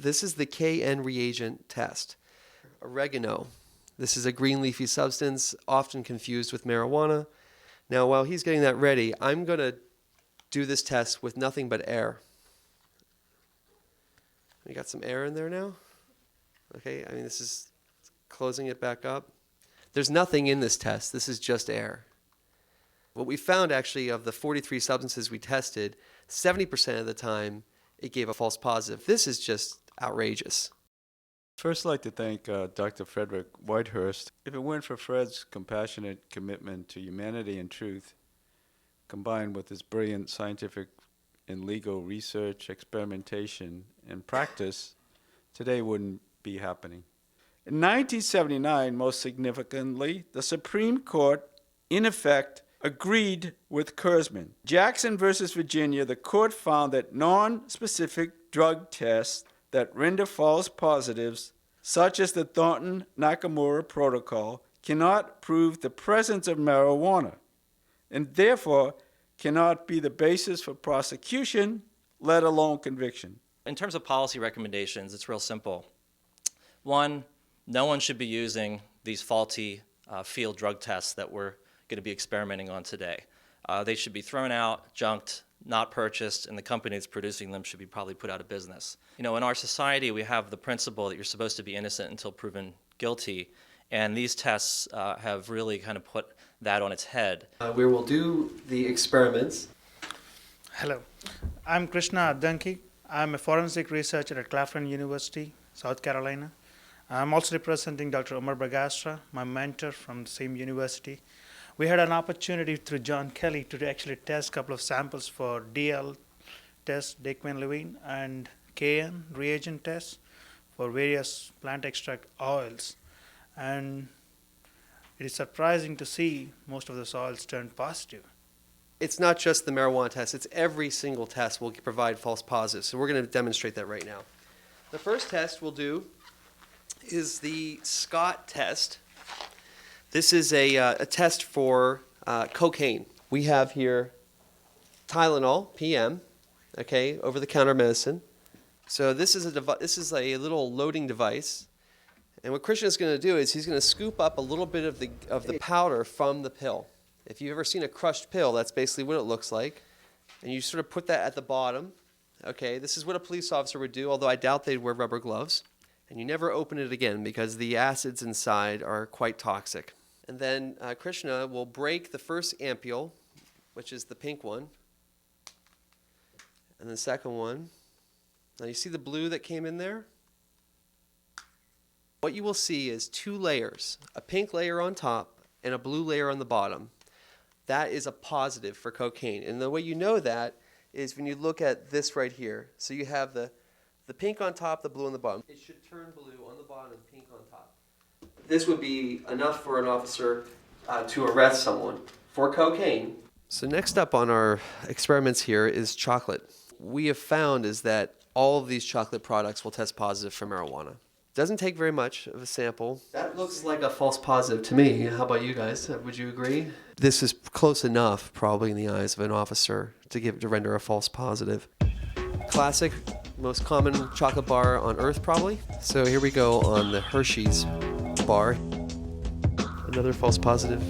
This is the KN reagent test. Oregano. This is a green leafy substance, often confused with marijuana. Now, while he's getting that ready, I'm going to do this test with nothing but air. We got some air in there now. Okay, I mean, this is closing it back up. There's nothing in this test. This is just air. What we found, actually, of the 43 substances we tested, 70% of the time, it gave a false positive. This is just outrageous. First, I'd like to thank Dr. Frederick Whitehurst. If it weren't for Fred's compassionate commitment to humanity and truth, combined with his brilliant scientific and legal research, experimentation, and practice, today wouldn't be happening. In 1979, most significantly, the Supreme Court, in effect, agreed with Kurzman. Jackson versus Virginia, the court found that non-specific drug tests that render false positives, such as the Thornton-Nakamura protocol, cannot prove the presence of marijuana, and therefore cannot be the basis for prosecution, let alone conviction. In terms of policy recommendations, it's real simple. One, no one should be using these faulty field drug tests that we're going to be experimenting on today. They should be thrown out, junked, not purchased, and the company that's producing them should be probably put out of business. You know, in our society, we have the principle that you're supposed to be innocent until proven guilty, and these tests have really kind of put that on its head. We will do the experiments. Hello, I'm Krishna Addanki. I'm a forensic researcher at Claflin University, South Carolina. I'm also representing Dr. Omar Bagastra, my mentor from the same university. We had an opportunity through John Kelly to actually test a couple of samples for DL test, Dayquil-Levine, and KN reagent tests for various plant extract oils. And it is surprising to see most of those oils turn positive. It's not just the marijuana test, it's every single test will provide false positives. So we're going to demonstrate that right now. The first test we'll do is the Scott test. This is a test for cocaine. We have here Tylenol, PM, okay, over-the-counter medicine. So this is a little loading device. And what Christian is going to do is he's going to scoop up a little bit of the powder from the pill. If you've ever seen a crushed pill, that's basically what it looks like. And you sort of put that at the bottom. Okay, this is what a police officer would do, although I doubt they'd wear rubber gloves. And you never open it again because the acids inside are quite toxic. And then Krishna will break the first ampule, which is the pink one, and the second one. Now you see the blue that came in there? What you will see is two layers, a pink layer on top and a blue layer on the bottom. That is a positive for cocaine. And the way you know that is when you look at this right here. So you have the pink on top, the blue on the bottom. It should turn blue on the bottom and pink on top. This would be enough for an officer to arrest someone for cocaine. So next up on our experiments here is chocolate. We have found is that all of these chocolate products will test positive for marijuana. Doesn't take very much of a sample. That looks like a false positive to me. How about you guys? Would you agree? This is close enough, probably in the eyes of an officer, to render a false positive. Classic, most common chocolate bar on earth, probably. So here we go on the Hershey's bar. Another false positive.